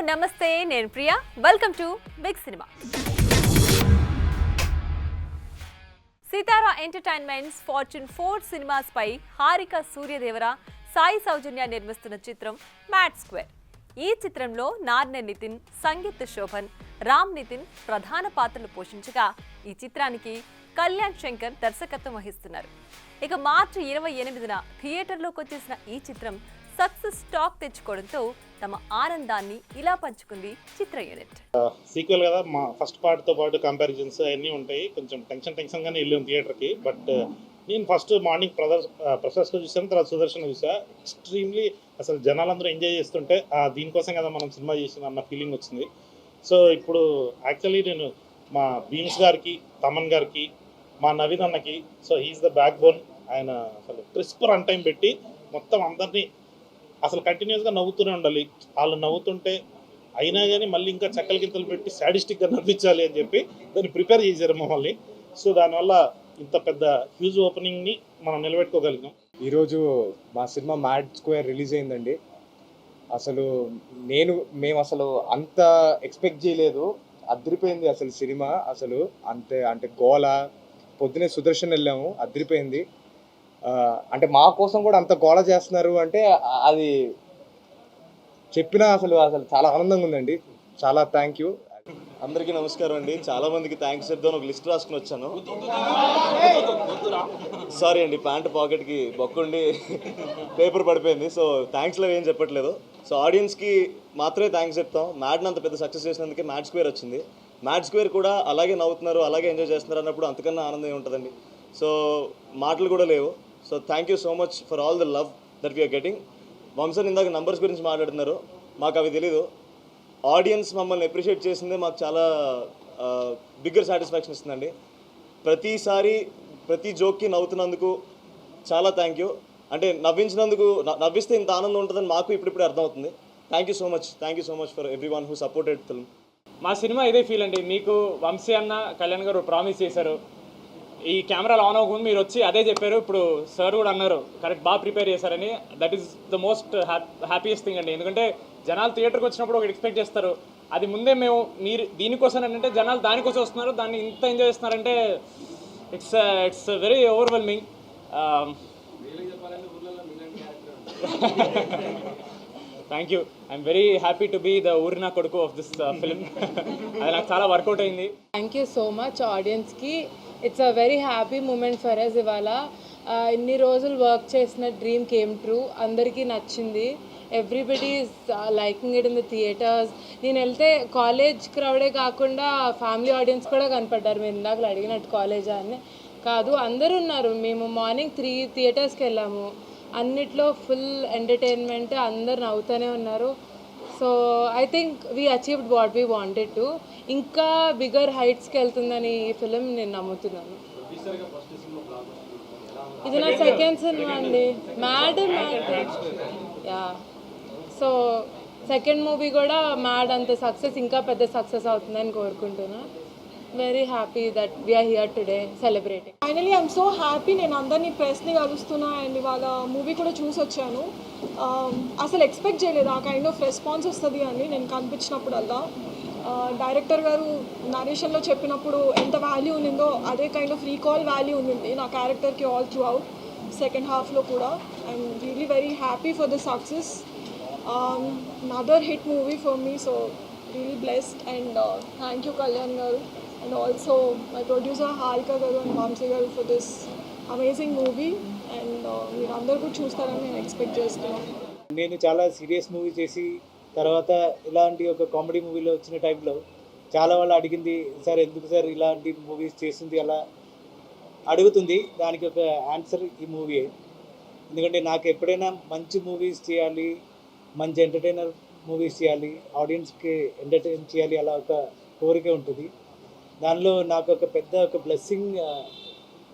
నమస్తే, నేను Priya. Welcome to Big Cinema. Sithara Entertainments Fortune 4 Cinemas పై హారిక సూర్యదేవర, సాయి సౌజన్య నిర్మిస్తున్న చిత్రం మ్యాడ్ స్క్వేర్. ఈ చిత్రంలో నార్నె నితిన్, సంగీత్ శోభన్, రామ్ నితిన్ ప్రధాన పాత్రలు పోషించగా ఈ చిత్రానికి కళ్యాణ్ శంకర్ దర్శకత్వం వహిస్తున్నారు. ఇక మార్చి 28న థియేటర్లోకి వచ్చేసిన ఈ చిత్రం సక్సెస్ టాక్ తెచ్చుకోవడంతో తమ ఆనందాన్ని ఇలా పంచుకుంది చిత్ర యూనిట్. సీక్వెల్ కదా, మా ఫస్ట్ పార్ట్తో పాటు కంపారిజన్స్ అవన్నీ ఉంటాయి. కొంచెం టెన్షన్గానే వెళ్ళాం థియేటర్కి. బట్ నేను ఫస్ట్ మార్నింగ్ ప్రసాద్తో చూసాను, తర్వాత సుదర్శన్ చూసా. ఎక్స్ట్రీమ్లీ అసలు జనాలందరూ ఎంజాయ్ చేస్తుంటే దీనికోసం కదా మనం సినిమా చేసిన అన్న ఫీలింగ్ వచ్చింది. సో ఇప్పుడు యాక్చువల్లీ నేను మా భీమ్స్ గారికి, తమన్ గారికి, మా నవీన్ అన్నకి, so he's the backbone. ఆయన అసలు క్రిస్ప్ రన్ టైం పెట్టి మొత్తం అందరినీ అసలు కంటిన్యూస్గా నవ్వుతూనే ఉండాలి. వాళ్ళు నవ్వుతుంటే అయినా కానీ మళ్ళీ ఇంకా చెక్కల గింతలు పెట్టి సాడిస్టిక్గా నవ్వించాలి అని చెప్పి దాన్ని ప్రిపేర్ చేశారు మమ్మల్ని. సో దానివల్ల ఇంత పెద్ద హ్యూజ్ ఓపెనింగ్ని మనం నిలబెట్టుకోగలిగాం. ఈరోజు మా సినిమా మ్యాడ్ స్క్వేర్ రిలీజ్ అయిందండి. అసలు మేము అసలు అంత ఎక్స్పెక్ట్ చేయలేదు. అదిరిపోయింది అసలు సినిమా. అసలు అంటే గోల. పొద్దునే సుదర్శన్ వెళ్ళాము, అదిరిపోయింది. అంటే మా కోసం కూడా అంత గోల చేస్తున్నారు అంటే అది చెప్పినా అసలు చాలా ఆనందంగా ఉందండి. చాలా థ్యాంక్ యూ. అందరికీ నమస్కారం అండి. చాలా మందికి థ్యాంక్స్ చెప్దాను ఒక లిస్ట్ రాసుకుని వచ్చాను. సారీ అండి, ప్యాంట్ పాకెట్కి బొక్కుండి పేపర్ పడిపోయింది. సో థ్యాంక్స్లో ఏం చెప్పట్లేదు. సో ఆడియన్స్కి మాత్రమే థ్యాంక్స్ చెప్తాం. మ్యాడ్ని అంత పెద్ద సక్సెస్ చేసినందుకే మ్యాడ్ స్క్వేర్ వచ్చింది. మ్యాడ్ స్క్వేర్ కూడా అలాగే నవ్వుతున్నారు, అలాగే ఎంజాయ్ చేస్తున్నారు అన్నప్పుడు అంతకన్నా ఆనందం ఉంటుందండి. సో మాటలు కూడా లేవు. So thank you so much for all the love that we are getting. Vamshan ఇందాక నంబర్స్ గురించి మాట్లాడుతున్నారు, మాకు అవి తెలీదు. ఆడియన్స్ మమ్మల్ని అప్రిషియేట్ చేసిందే మాకు చాలా బిగ్గర్ సాటిస్ఫాక్షన్ ఇస్తుందండి. ప్రతిసారి ప్రతి జోక్కి నవ్వుతున్నందుకు చాలా థ్యాంక్ యూ. అంటే నవ్వించినందుకు, నవ్విస్తే ఇంత ఆనందం ఉంటుందని మాకు ఇప్పుడిప్పుడే అర్థమవుతుంది. Thank you so much for every one who supported film. మా సినిమా ఇదే ఫీల్ అండి. మీకు వంశీ అన్న, కళ్యాణ్ గారు ప్రామిస్ చేశారు, ఈ కెమెరాలు ఆన్ అవ్వకుండా మీరు వచ్చి అదే చెప్పారు. ఇప్పుడు సార్ కూడా అన్నారు కరెక్ట్, బాగా ప్రిపేర్ చేశారని. That is the most happiest thing అండి. ఎందుకంటే జనాలు థియేటర్కి వచ్చినప్పుడు ఒకటి ఎక్స్పెక్ట్ చేస్తారు, అది ముందే మేము మీరు దీనికోసం ఏంటంటే జనాలు దానికోసం వస్తున్నారు, దాన్ని ఇంత ఎంజాయ్ చేస్తున్నారంటే it's very overwhelming. Thank you. I'm very happy to be the ఊరినా కొడుకు ఆఫ్ దిస్ ఫిల్మ్. అది నాకు చాలా వర్కౌట్ అయింది. థ్యాంక్ యూ సో మచ్ ఆడియన్స్కి. It's a very happy moment for us. ఇవాళ ఇన్ని రోజులు వర్క్ చేసిన డ్రీమ్ కేమ్ ట్రూ. అందరికీ నచ్చింది. Everybody is liking it in the theatres. నేను వెళ్తే కాలేజ్ క్రౌడే కాకుండా ఫ్యామిలీ ఆడియన్స్ కూడా కనపడ్డారు. మీరు ఇందాక అడిగినట్టు కాలేజా అని కాదు, అందరూ ఉన్నారు. మేము మార్నింగ్ 3 థియేటర్స్కి వెళ్ళాము. అన్నిట్లో ఫుల్ ఎంటర్టైన్మెంట్, అందరు నవ్వుతూనే ఉన్నారు. So I think we achieved what we wanted to. ఇంకా బిగ్గర్ హైట్స్కి వెళ్తుందని ఈ ఫిలిం నేను నమ్ముతున్నాను. ఇది నా సెకండ్ సినిమా అండి. Mad yeah. So second movie కూడా మ్యాడ్ అంత సక్సెస్, ఇంకా పెద్ద సక్సెస్ అవుతుందని కోరుకుంటున్నా. Very happy that we're here today celebrating. Finally I'm so happy. నేను అందరినీ ప్రెస్ని కలుస్తున్నా అండ్ ఇవాళ మూవీ కూడా చూసి వచ్చాను. అసలు ఎక్స్పెక్ట్ చేయలేదు ఆ కైండ్ ఆఫ్ రెస్పాన్స్ వస్తుంది అని. నేను కనిపించినప్పుడల్లా డైరెక్టర్ గారు నరేషన్లో చెప్పినప్పుడు ఎంత వాల్యూ ఉండిందో అదే కైండ్ ఆఫ్ రీకాల్ వాల్యూ ఉంది నా క్యారెక్టర్కి ఆల్ త్రూ అవుట్. సెకండ్ హాఫ్లో కూడా I'm really very happy for the success. another hit movie for me, so really blessed. And thank you Kalyan garu and also my producer Harika garu and Vamsi garu for this amazing movie. And మీరు అందరూ కూడా చూస్తారని నేను expect చేస్తున్నాను. నేను చాలా serious movie చేసి తర్వాత ఇలాంటి ఒక కామెడీ మూవీలో వచ్చిన టైంలో చాలా వాళ్ళు అడిగింది, సార్ ఎందుకు సార్ ఇలాంటి మూవీస్ చేసింది అలా అడుగుతుంది. దానికి ఒక ఆన్సర్ ఈ మూవీ. ఎందుకంటే నాకు ఎప్పుడైనా మంచి మూవీస్ చేయాలి, మంచి ఎంటర్టైనర్ మూవీస్ చేయాలి, ఆడియన్స్కి ఎంటర్టైన్ చేయాలి, అలా ఒక కోరిక ఉంటుంది. దానిలో నాకు ఒక పెద్ద ఒక బ్లెస్సింగ్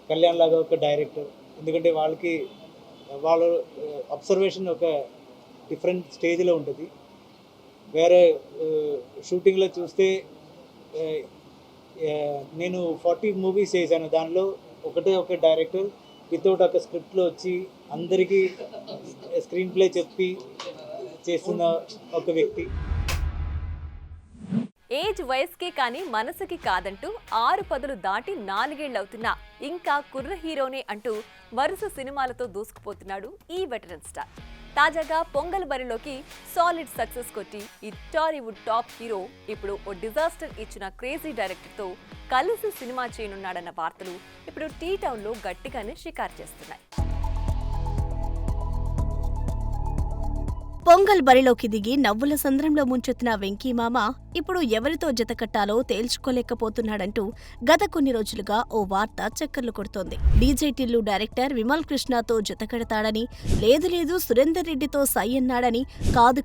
కళ్యాణ్ లాగా ఒక డైరెక్టర్. ఎందుకంటే వాళ్ళ అబ్జర్వేషన్ ఒక డిఫరెంట్ స్టేజ్లో ఉంటుంది. వేరే షూటింగ్లో చూస్తే నేను 40 మూవీస్ చేశాను. దానిలో ఒక డైరెక్టర్ వితౌట్ ఒక స్క్రిప్ట్లో వచ్చి అందరికీ స్క్రీన్ ప్లే చెప్పి చేస్తున్న ఒక వ్యక్తి. ఏజ్ వయసుకి కానీ మనసుకి కాదంటూ 6 పదులు దాటి 4 ఏళ్లవుతున్నా ఇంకా కుర్ర హీరోనే అంటూ వరుస సినిమాలతో దూసుకుపోతున్నాడు ఈ వెటరన్ స్టార్. తాజాగా పొంగల్ బరిలోకి సాలిడ్ సక్సెస్ కొట్టి ఈ టాలీవుడ్ టాప్ హీరో ఇప్పుడు ఓ డిజాస్టర్ ఇచ్చిన క్రేజీ డైరెక్టర్తో కలిసి సినిమా చేయనున్నాడన్న వార్తలు ఇప్పుడు టీ టౌన్లో గట్టిగానే షికారు చేస్తున్నాయి. పొంగల్ బరిలోకి దిగి నవ్వుల సంద్రంలో ముంచెత్తిన వెంకీమామ ఇప్పుడు ఎవరితో జతకట్టాలో తేల్చుకోలేకపోతున్నాడంటూ గత కొన్ని రోజులుగా ఓ వార్త చక్కర్లు కొడుతోంది. డీజే టిల్లు డైరెక్టర్ విమల్ కృష్ణతో జతకడతాడని, లేదు సురేందర్ రెడ్డితో సై అన్నాడని,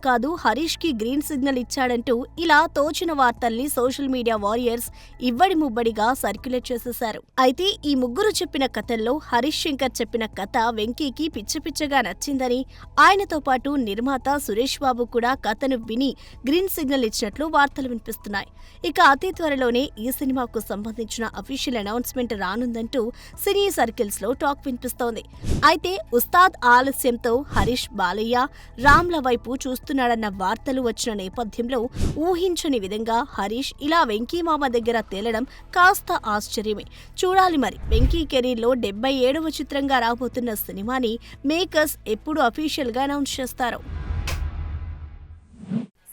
కాదు హరీష్ కి గ్రీన్ సిగ్నల్ ఇచ్చాడంటూ ఇలా తోచిన వార్తల్ని సోషల్ మీడియా వారియర్స్ ఇవ్వడి ముబ్బడిగా సర్క్యులేట్ చేసేశారు. అయితే ఈ ముగ్గురు చెప్పిన కథల్లో హరీష్ శంకర్ చెప్పిన కథ వెంకీకి పిచ్చగా నచ్చిందని, ఆయనతో పాటు నిర్మాత సురేష్ బాబు కూడా కథను విని గ్రీన్ సిగ్నల్ ఇచ్చినట్లు వార్తలు వినిపిస్తున్నాయి. ఇక అతి త్వరలోనే ఈ సినిమాకు సంబంధించిన అఫీషియల్ అనౌన్స్మెంట్ రానుందంటూ సినీ సర్కిల్స్ లో టాక్ వినిపిస్తోంది. అయితే ఉస్తాద్ ఆలస్యంతో హరీష్ బాలయ్య, రామ్ల వైపు చూస్తున్నాడన్న వార్తలు వచ్చిన నేపథ్యంలో ఊహించని విధంగా హరీష్ ఇలా వెంకీమామ దగ్గర తేలడం కాస్త ఆశ్చర్యమే. చూడాలి మరి వెంకీ కెరీర్ లో 77వ చిత్రంగా రాబోతున్న సినిమాని మేకర్స్ ఎప్పుడు అఫీషియల్ గా అనౌన్స్ చేస్తారో.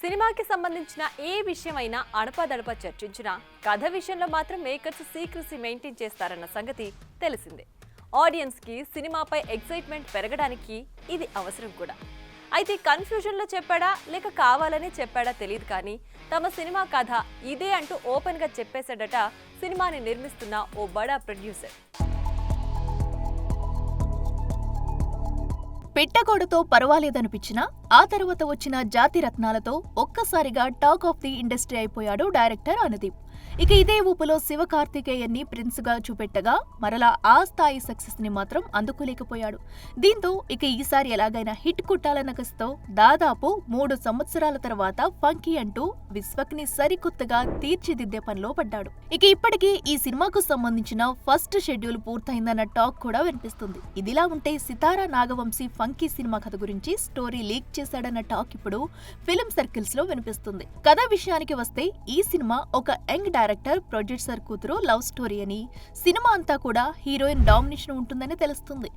సినిమాకి సంబంధించిన ఏ విషయమైనా అడపాదడపా చర్చించినా కథ విషయంలో మాత్రం మేకర్స్ సీక్రసీ మెయింటైన్ చేస్తారన్న సంగతి తెలిసిందే. ఆడియన్స్ కి సినిమాపై ఎక్సైట్మెంట్ పెరగడానికి ఇది అవసరం కూడా. అయితే కన్ఫ్యూజన్లో చెప్పాడా లేక కావాలని చెప్పాడా తెలియదు కానీ తమ సినిమా కథ ఇదే అంటూ ఓపెన్ గా చెప్పేశాడట సినిమాని నిర్మిస్తున్న ఓ బడా ప్రొడ్యూసర్. పెట్టగోడతో పర్వాలేదనిపించినా ఆ తర్వాత వచ్చిన జాతి రత్నాలతో ఒక్కసారిగా టాక్ ఆఫ్ ది ఇండస్ట్రీ అయిపోయాడు డైరెక్టర్ అనుదీప్. ఇక ఇదే ఊపులో శివకార్తికేయన్ని ప్రిన్స్ గా చూపెట్టగా మరలా ఆ స్థాయి సక్సెస్ ని మాత్రం అందుకోలేకపోయాడు. దీంతో ఇక ఈసారి ఎలాగైనా హిట్ కుట్టాలన్న కసితో దాదాపు 3 సంవత్సరాల తర్వాత ఫంకీ అంటూ విశ్వక్ ని సరికొత్తగా తీర్చిదిద్దే పనిలో పడ్డాడు. ఇక ఇప్పటికీ ఈ సినిమాకు సంబంధించిన ఫస్ట్ షెడ్యూల్ పూర్తయిందన్న టాక్ కూడా వినిపిస్తుంది. ఇదిలా ఉంటే సితారా నాగవంశీ ఫంకీ సినిమా కథ గురించి స్టోరీ లీక్ చేశాడన్న టాక్ ఇప్పుడు ఫిల్మ్ సర్కిల్స్ లో వినిపిస్తుంది. కథ విషయానికి వస్తే ఈ సినిమా ఒక యంగ్ డైరెక్టర్ ప్రొడ్యూసర్ కూతురు లవ్ స్టోరీ అని, సినిమా అంతా కూడా హీరోయిన్ డామినేషన్ ఉంటుందని తెలుస్తుంది.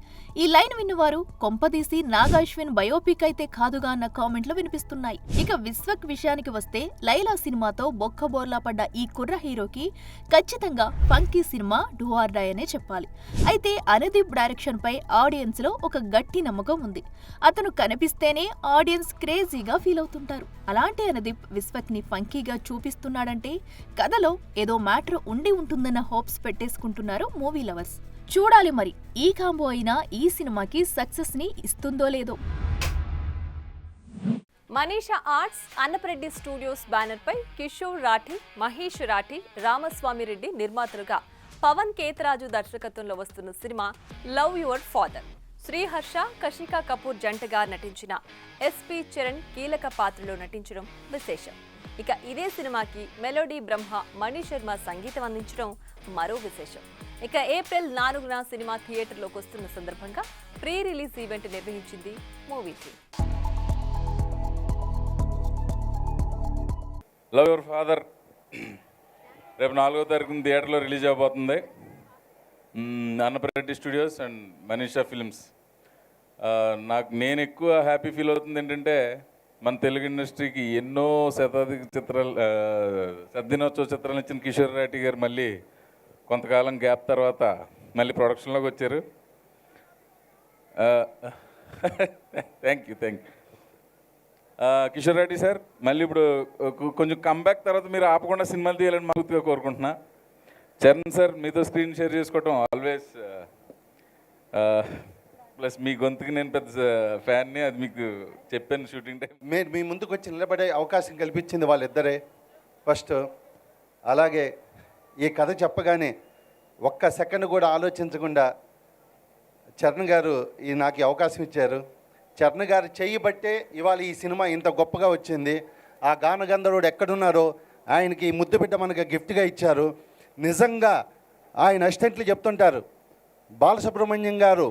ఈ లైన్ విన్నవారు కొంపదీసి నాగాశ్విన్ బయోపిక్ అయితే కాదుగా అన్న కామెంట్లు వినిపిస్తున్నాయి. ఇక విశ్వక్ విషయానికి వస్తే లైలా సినిమాతో బొక్కబోర్లా పడ్డ ఈ కుర్ర హీరోకి ఖచ్చితంగా funky cinema do or die అనే చెప్పాలి. అయితే అనుదీప్ డైరెక్షన్ పై ఆడియన్స్ లో ఒక గట్టి నమ్మకం ఉంది. అతను కనిపిస్తేనే ఆడియన్స్ క్రేజీగా ఫీల్ అవుతుంటారు. అలాంటి అనుదీప్ విశ్వక్ ని ఫంకీగా చూపిస్తున్నాడంటే కథలో ఏదో మ్యాటర్ ఉండి ఉంటుందన్న హోప్స్ పెట్టేసుకుంటున్నారు మూవీ లవర్స్. చూడాలి మరి ఈ కాంబో అయినా ఈ సినిమాకి సక్సెస్ ని ఇస్తుందో లేదో. Manisha Arts Annapareddy Studios banner పై కిషోర్ రాఠీ, మహేష్ రాఠీ, రామస్వామి రెడ్డి నిర్మాతలుగా పవన్ కేతరాజు దర్శకత్వంలో వస్తున్న cinema Love Your Father. Sriharsha, Kashika Kapoor జంటగా నటించిన ఎస్పీ చరణ్ కీలక పాత్రలో నటించడం విశేషం. ఇక ఇదే సినిమాకి మెలోడీ బ్రహ్మ మణి శర్మ సంగీతం అందించడం మరో విశేషం. ఇక ఏప్రిల్ 4న సినిమా థియేటర్లోకి వస్తున్న సందర్భంగా ప్రీ రిలీజ్ ఈవెంట్ నిర్వహించింది movie team. Love Your Father రేపు 4వ తారీఖున థియేటర్లో రిలీజ్ అవబోతుంది. Annapareddy Studios and Manisha Films. నేను ఎక్కువ హ్యాపీ ఫీల్ అవుతుంది ఏంటంటే మన తెలుగు ఇండస్ట్రీకి ఎన్నో శతాధిక చిత్రాలు సద్దినోత్సవ చిత్రాలు ఇచ్చిన కిషోర్ రాఠీ గారు మళ్ళీ కొంతకాలం గ్యాప్ తర్వాత మళ్ళీ ప్రొడక్షన్లోకి వచ్చారు. Thank you Kishore Rathee sir. మళ్ళీ ఇప్పుడు కొంచెం కంబ్యాక్ తర్వాత మీరు ఆపకుండా సినిమాలు తీయాలని మనస్ఫూర్తిగా కోరుకుంటున్నా. చరణ్ సార్ మీతో స్క్రీన్ షేర్ చేసుకోవటం ఆల్వేస్ ప్లస్ మీ గొంతుకి నేను పెద్ద ఫ్యాన్ని, అది మీకు చెప్పాను షూటింగ్ టైం. మీరు మీ ముందుకు వచ్చి నిలబడే అవకాశం కల్పించింది వాళ్ళిద్దరే ఫస్ట్. అలాగే ఈ కథ చెప్పగానే ఒక్క సెకండ్ కూడా ఆలోచించకుండా చరణ్ గారు నాకు అవకాశం ఇచ్చారు. చరణ్ గారు చేయబట్టే ఇవాళ ఈ సినిమా ఇంత గొప్పగా వచ్చింది. ఆ గానగంధర్వుడు ఎక్కడున్నారో ఆయనకి ముద్దు బిడ్డ మనకు గిఫ్ట్గా ఇచ్చారు. నిజంగా ఆయన అసిస్టెంట్లు చెప్తుంటారు, బాలసుబ్రహ్మణ్యం గారు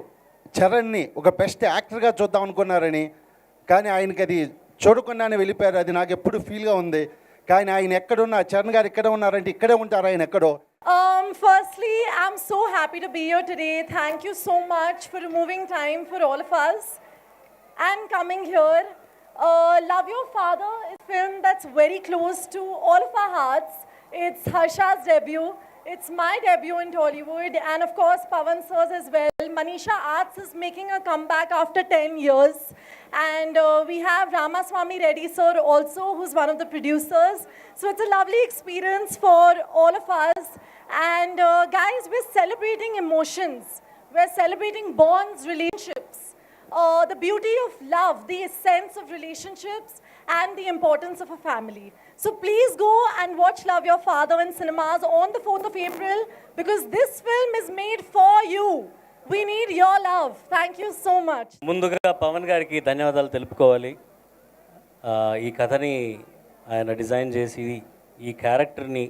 చరణ్ని ఒక బెస్ట్ యాక్టర్గా చూద్దాం అనుకున్నారని, కానీ ఆయనకి అది చూడకుండానే వెళ్ళిపోయారు. అది నాకు ఎప్పుడు ఫీల్గా ఉంది. కానీ ఆయన ఎక్కడున్నా, చరణ్ గారు ఇక్కడ ఉన్నారంటే ఇక్కడే ఉంటారు ఆయన ఎక్కడో. Firstly, I'm so happy to be here today. Thank you so much for removing time for all of us and coming here. Love Your Father is a film that's very close to all of our hearts. It's Harsha's debut. It's my debut in Tollywood, and of course Pawan sir's as well. Manisha Arts is making a comeback after 10 years. And we have Ramaswamy Reddy sir also, who's one of the producers. So it's a lovely experience for all of us. And guys, we're celebrating emotions. We're celebrating bonds, relationships. The beauty of love, the essence of relationships, and the importance of a family. So please go and watch Love Your Father in cinemas on the 4th of April, because this film is made for you. We need your love. Thank you so much. ముందుగా పవన్ గారికి ధన్యవాదాలు తెలుపుకోవాలి. ఈ కథని ఆయన design చేసి ఈ క్యారెక్టర్ని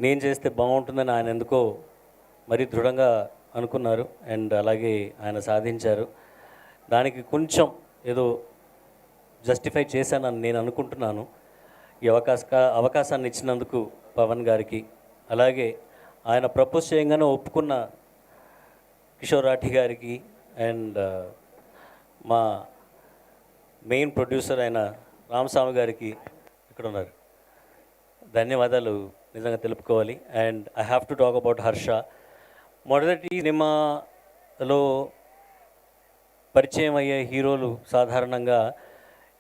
నేను చేస్తే బాగుంటుందని ఆయన ఎందుకో మరీ దృఢంగా అనుకున్నారు, అండ్ అలాగే ఆయన సాధించారు. దానికి కొంచెం ఏదో జస్టిఫై చేశానని నేను అనుకుంటున్నాను. ఈ అవకాశాన్ని ఇచ్చినందుకు పవన్ గారికి, అలాగే ఆయన ప్రపోజ్ చేయగానే ఒప్పుకున్న కిషోర్ రాఠీ గారికి, అండ్ మా మెయిన్ ప్రొడ్యూసర్ అయిన రామస్వామి గారికి, ఇక్కడ ఉన్నారు, ధన్యవాదాలు నిజంగా తెలుపుకోవాలి. And I have to talk about Harsha. మొదటి సినిమాలో పరిచయం అయ్యే హీరోలు సాధారణంగా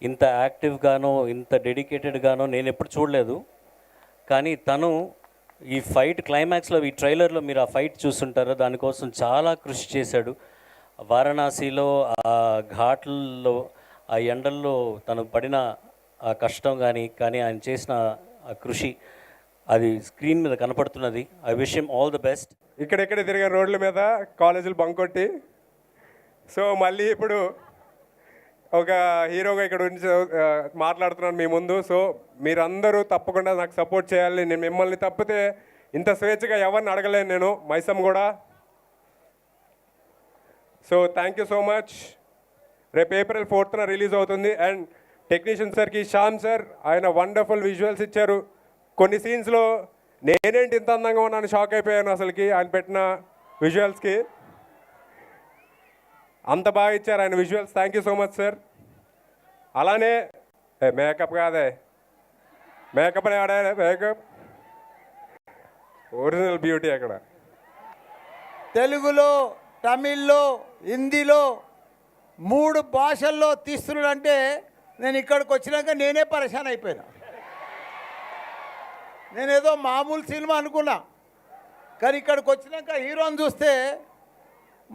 ఇంత యాక్టివ్గానో ఇంత డెడికేటెడ్గానో నేను ఎప్పుడు చూడలేదు. కానీ తను ఈ ఫైట్ క్లైమాక్స్లో, ఈ ట్రైలర్లో మీరు ఆ ఫైట్ చూస్తుంటారో, దానికోసం చాలా కృషి చేశాడు. వారణాసిలో ఆ ఘాట్లలో, ఆ ఎండల్లో తను పడిన ఆ కష్టం కానీ ఆయన చేసిన ఆ కృషి అది స్క్రీన్ మీద కనపడుతున్నది. I wish him all the best. ఇక్కడెక్కడ తిరిగే రోడ్ల మీద కాలేజీలు బంక్ కొట్టి, సో మళ్ళీ ఇప్పుడు ఒక హీరోగా ఇక్కడ నుంచి మాట్లాడుతున్నాను మీ ముందు. సో మీరందరూ తప్పకుండా నాకు సపోర్ట్ చేయాలి. నేను మిమ్మల్ని తప్పితే ఇంత స్వేచ్ఛగా ఎవరిని అడగలేను నేను, మైసమ్ కూడా. So thank you so much. రేపు April 4th రిలీజ్ అవుతుంది. అండ్ టెక్నీషియన్ సార్కి, శ్యామ్ సార్, ఆయన వండర్ఫుల్ విజువల్స్ ఇచ్చారు. కొన్ని సీన్స్లో నేనేంటి ఇంత అందంగా ఉన్నాను షాక్ అయిపోయాను అసలుకి ఆయన పెట్టిన విజువల్స్కి. అంత బాగా ఇచ్చారు ఆయన visuals. Thank you so much sir. అలానే మేకప్ కాదే, మేకప్ అని ఆడా, మేకప్ ఒరిజినల్ బ్యూటీ అక్కడ. తెలుగులో, తమిళ్లో, హిందీలో 3 భాషల్లో తీస్తున్నాడంటే నేను ఇక్కడికి వచ్చినాక నేనే పరేషాన్ అయిపోయినా. నేనేదో మామూలు సినిమా అనుకున్నా, కానీ ఇక్కడికి వచ్చినాక హీరోని చూస్తే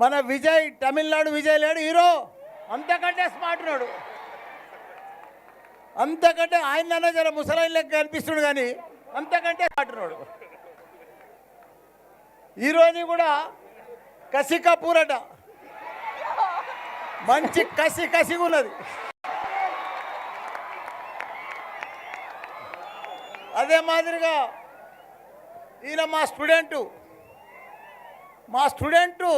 మన విజయ్, తమిళనాడు విజయ్ లేడు హీరో, అంతకంటే స్మార్ట్ ఉన్నాడు. అంతకంటే ఆయన జర ముసలాయిన్ లెక్క కనిపిస్తున్నాడు, కానీ అంతకంటే స్మార్ట్ ఉన్నాడు. హీరోని కూడా కసి కపూర్ అట, మంచి కసిగా ఉన్నది. అదే మాదిరిగా ఈయన మా స్టూడెంటు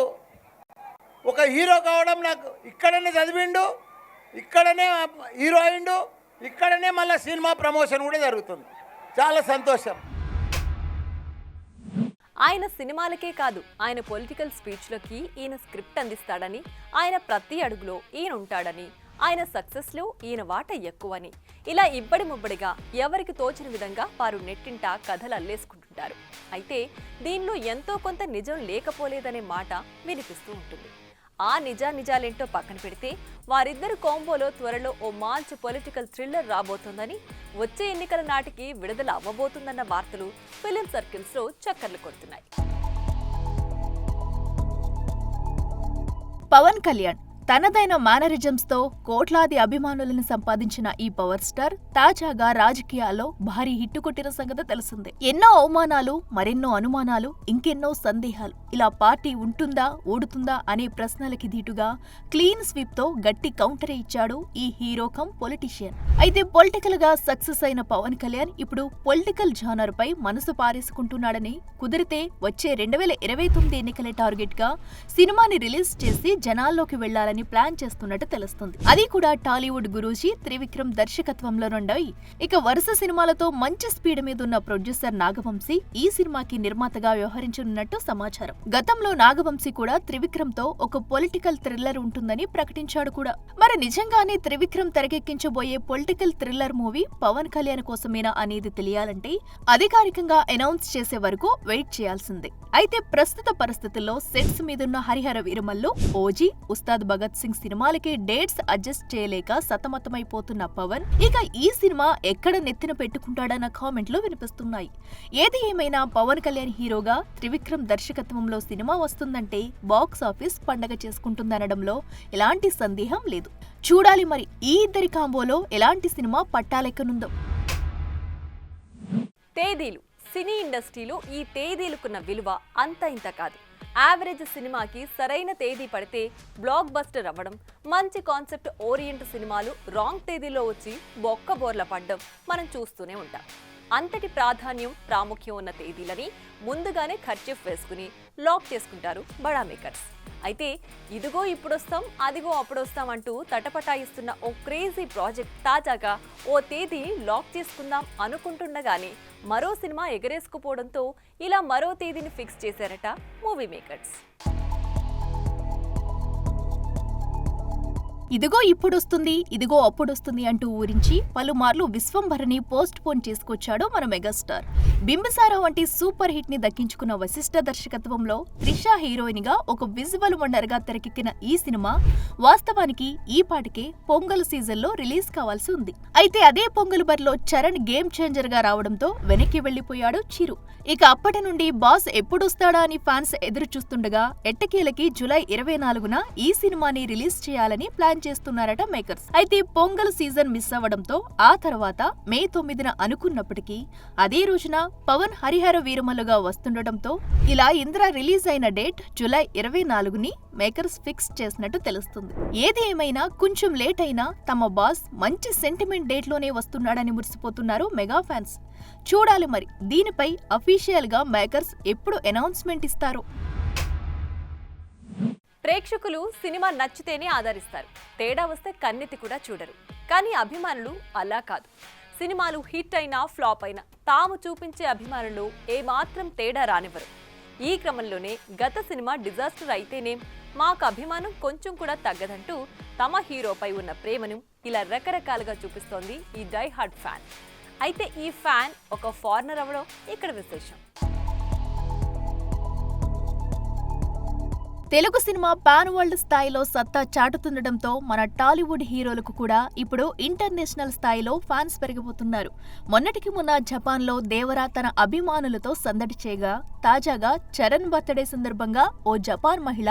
ఒక హీరో కావడం, నాకు ఇక్కడనే చదివిండు, ఇక్కడనే హీరో అయిండు, ఇక్కడనే మళ్ళీ సినిమా ప్రమోషన్ కూడా జరుగుతుంది. చాలా సంతోషం. ఆయన సినిమాలకే కాదు, ఆయన పొలిటికల్ స్పీచ్లకి ఈయన స్క్రిప్ట్ అందిస్తాడని, ఆయన ప్రతి అడుగులో ఈయన ఉంటాడని, ఆయన సక్సెస్లో ఈయన వాట ఎక్కువని, ఇలా ఇబ్బడి ముబ్బడిగా ఎవరికి తోచిన విధంగా వారు నెట్టింట కథలు అల్లేసుకుంటుంటారు. అయితే దీనిలో ఎంతో కొంత నిజం లేకపోలేదనే మాట వినిపిస్తూ ఉంటుంది. ఆ నిజాలేంటో పక్కన పెడితే వారిద్దరు కాంబోలో త్వరలో ఓ మంచి పొలిటికల్ థ్రిల్లర్ రాబోతోందని, వచ్చే ఎన్నికల నాటికి విడుదల అవ్వబోతుందన్న వార్తలు ఫిలిం సర్కిల్స్లో చక్కర్లు కొడుతున్నాయి. పవన్ కళ్యాణ్ తనదైన మేనరిజమ్స్తో కోట్లాది అభిమానులను సంపాదించిన ఈ పవర్ స్టార్ తాజాగా రాజకీయాల్లో భారీ హిట్టు కొట్టిన సంగతి తెలిసిందే. ఎన్నో అవమానాలు, మరెన్నో అనుమానాలు, ఇంకెన్నో సందేహాలు, ఇలా పార్టీ ఉంటుందా ఊడుతుందా అనే ప్రశ్నలకి ధీటుగా క్లీన్ స్వీప్ తో గట్టి కౌంటర్ ఇచ్చాడు ఈ హీరో కమ్ పొలిటీషియన్. అయితే పొలిటికల్ గా సక్సెస్ అయిన పవన్ కళ్యాణ్ ఇప్పుడు పొలిటికల్ జానర్ పై మనసు పారేసుకుంటున్నాడని, కుదిరితే వచ్చే 2029 ఎన్నికల టార్గెట్ గా సినిమాని రిలీజ్ చేసి జనాల్లోకి వెళ్లాలని చేయాలని ప్లాన్ చేస్తున్నట్టు తెలుస్తుంది. అది కూడా టాలీవుడ్ గురూజీ త్రివిక్రమ్ దర్శకత్వంలో నుండి. ఇక వరుస సినిమాలతో మంచి స్పీడ్ మీద ఉన్న ప్రొడ్యూసర్ నాగవంశీ ఈ సినిమాకి నిర్మాతగా వ్యవహరించనున్నట్టు సమాచారం. గతంలో నాగవంశీ కూడా త్రివిక్రమ్ తో ఒక పొలిటికల్ థ్రిల్లర్ ఉంటుందని ప్రకటించాడు కూడా. మరి నిజంగానే త్రివిక్రమ్ తెరకెక్కించబోయే political thriller movie Pavan Kalyan కోసమేనా అనేది తెలియాలంటే అధికారికంగా అనౌన్స్ చేసే వరకు వెయిట్ చేయాల్సిందే. అయితే ప్రస్తుత పరిస్థితుల్లో సెట్స్ మీదున్న హరిహర వీరమల్లు, ఓజీ, ఉస్తాద్ భగత్ సింగ్ సినిమాలకి డేట్స్ అడ్జస్ట్ చేయలేక సతమతమైపోతున్న పవన్ ఇక ఈ సినిమా ఎక్కడ నెత్తిన పెట్టుకుంటాడన్న కామెంట్లు వినిపిస్తున్నాయి. ఏది ఏమైనా పవన్ కళ్యాణ్ హీరోగా త్రివిక్రమ్ దర్శకత్వంలో సినిమా వస్తుందంటే బాక్స్ ఆఫీస్ పండగ చేసుకుంటుందనడంలో ఎలాంటి సందేహం లేదు. చూడాలి మరి ఈ ఇద్దరి కాంబోలో ఎలాంటి సినిమా పట్టాలెక్కనుందో. తేదీలు. సినీ ఇండస్ట్రీలో ఈ తేదీలకున్న విలువ అంత ఇంత కాదు. యావరేజ్ సినిమాకి సరైన తేదీ పడితే బ్లాక్ బస్టర్ అవ్వడం, మంచి కాన్సెప్ట్ ఓరియంట్ సినిమాలు రాంగ్ తేదీలో వచ్చి బొక్కబోర్ల పడ్డం మనం చూస్తూనే ఉంటాం. అంతటి ప్రాముఖ్యం ఉన్న తేదీలని ముందుగానే ఖర్చీఫ్ వేసుకుని లాక్ చేసుకుంటారు బడా మేకర్స్. అయితే ఇదిగో ఇప్పుడొస్తాం, అదిగో అప్పుడొస్తాం అంటూ తటపటాయిస్తున్న ఓ క్రేజీ ప్రాజెక్ట్ తాజాగా ఓ తేదీ లాక్ చేసుకుందాం అనుకుంటుండగానే మరో సినిమా ఎగరేసుకుపోవడంతో ఇలా మరో తేదీని ఫిక్స్ చేశారట మూవీ మేకర్స్. ఇదిగో ఇప్పుడొస్తుంది, ఇదిగో అప్పుడొస్తుంది అంటూ ఊరించి పలుమార్లు విశ్వంభరని పోస్ట్ పోన్ చేసుకొచ్చాడు మన మెగాస్టార్. బింబిసారా వంటి సూపర్ హిట్ ని దక్కించుకున్న వశిష్ఠ దర్శకత్వంలో త్రిష హీరోయిన్ గా ఒక విజువల్ వండర్ గా తెరకెక్కిన ఈ సినిమా వాస్తవానికి ఈ పాటికే పొంగల్ సీజన్ లో రిలీజ్ కావాల్సి ఉంది. అయితే అదే పొంగల్ బరిలో చరణ్ గేమ్ చేంజర్ గా రావడంతో వెనక్కి వెళ్లిపోయాడు చిరు. ఇక అప్పటి నుండి బాస్ ఎప్పుడొస్తాడా అని ఫ్యాన్స్ ఎదురు చూస్తుండగా ఎట్టకేలకి జూలై 24న ఈ సినిమాని రిలీజ్ చేయాలని ప్లాన్ చేస్తున్నారట మేకర్స్. అయితే పొంగల్ సీజన్ మిస్ అవ్వడంతో ఆ తర్వాత మే 9న అనుకున్నప్పటికీ అదే రోజున పవన్ హరిహర వీరమల్లుగా వస్తుండటంతో ఇలా ఇంద్ర రిలీజ్ అయిన డేట్ జూలై 24ని మేకర్స్ ఫిక్స్ చేసినట్టు తెలుస్తుంది. ఏది ఏమైనా కొంచెం లేట్ అయినా తమ బాస్ మంచి సెంటిమెంట్ డేట్ లోనే వస్తున్నాడని మురిసిపోతున్నారు మెగా ఫ్యాన్స్. చూడాలి మరి దీనిపై అఫీషియల్ గా మేకర్స్ ఎప్పుడు అనౌన్స్మెంట్ ఇస్తారో. ప్రేక్షకులు సినిమా నచ్చితేనే ఆదరిస్తారు, తేడా వస్తే కన్నెత్తి కూడా చూడరు. కానీ అభిమానులు అలా కాదు. సినిమాలు హిట్ అయినా ఫ్లాప్ అయినా తాము చూపించే అభిమానులు ఏమాత్రం తేడా రానివ్వరు. ఈ క్రమంలోనే గత సినిమా డిజాస్టర్ అయితేనే మాకు అభిమానం కొంచెం కూడా తగ్గదంటూ తమ హీరోపై ఉన్న ప్రేమను ఇలా రకరకాలుగా చూపిస్తోంది ఈ డై హార్డ్ ఫ్యాన్. అయితే ఈ ఫ్యాన్ ఒక ఫారినర్ అవ్వడం ఇక్కడ విశేషం. తెలుగు సినిమా పాన్ వరల్డ్ స్థాయిలో సత్తా చాటుతుండటంతో మన టాలీవుడ్ హీరోలకు కూడా ఇప్పుడు ఇంటర్నేషనల్ స్థాయిలో ఫ్యాన్స్ పెరిగిపోతున్నారు. మొన్నటికి మొన్న జపాన్లో దేవరా తన అభిమానులతో సందడి చేయగా తాజాగా చరణ్ బర్త్డే సందర్భంగా ఓ జపాన్ మహిళ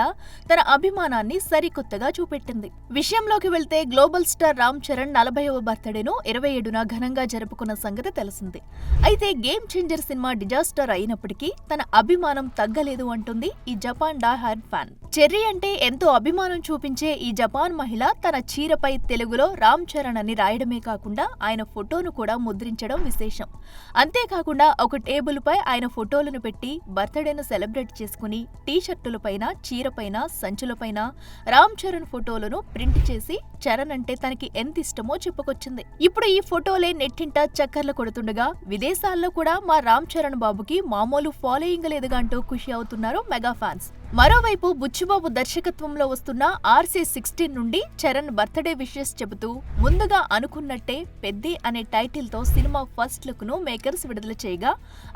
తన అభిమానాన్ని సరికొత్తగా చూపెట్టింది. విషయంలోకి వెళ్తే గ్లోబల్ స్టార్ రామ్ చరణ్ 40వ బర్త్డేను 27న ఘనంగా జరుపుకున్న సంగతి తెలిసింది. అయితే గేమ్ చేంజర్ సినిమా డిజాస్టర్ అయినప్పటికీ తన అభిమానం తగ్గలేదు అంటుంది ఈ Japan die hard fan. Cherry అంటే ఎంతో అభిమానం చూపించే ఈ జపాన్ మహిళ తన చీరపై తెలుగులో రామ్ చరణ్ అని రాయడమే కాకుండా ఆయన ఫోటోను కూడా ముద్రించడం విశేషం. అంతేకాకుండా ఒక టేబుల్ పై ఆయన ఫోటోలను పెట్టి బర్త్డేను సెలబ్రేట్ చేసుకుని టీషర్టులపైన, చీరపైన, సంచులపైన రామ్ చరణ్ ఫోటోలను ప్రింట్ చేసి చరణ్ అంటే తనకి ఎంత ఇష్టమో చెప్పుకొచ్చింది. ఇప్పుడు ఈ ఫోటోలే నెట్టింట చక్కర్లు కొడుతుండగా విదేశాల్లో కూడా మా రామ్ చరణ్ బాబుకి మామూలు ఫాలోయింగ్ లేదుగా అంటూ ఖుషి అవుతున్నారు మెగా ఫ్యాన్స్. మరోవైపు బుచ్చిబాబు దర్శకత్వంలో వస్తున్న RC16 నుండి చరణ్ బర్త్డే విషెస్ చెబుతూ ముందుగా అనుకున్నట్టే పెద్ది అనే టైటిల్ తో సినిమా ఫస్ట్ లుక్ ను మేకర్స్ విడుదల చేయగా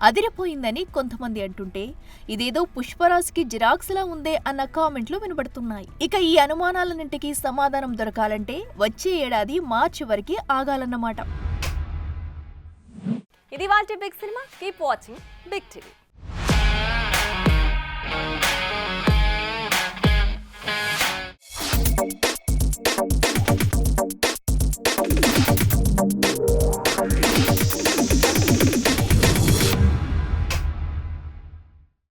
అదిరిపోయిందని కొంతమంది అంటుంటే ఇదేదో పుష్పరాజ్ కి జిరాక్స్ లా ఉందే అన్న కామెంట్లు వినబడుతున్నాయి. ఇక ఈ అనుమానాలన్నింటికీ సమాధానం దొరకాలంటే వచ్చే ఏడాది మార్చి వరకు ఆగాలన్నమాట. ఇది వాటి big cinema. Keep watching big TV.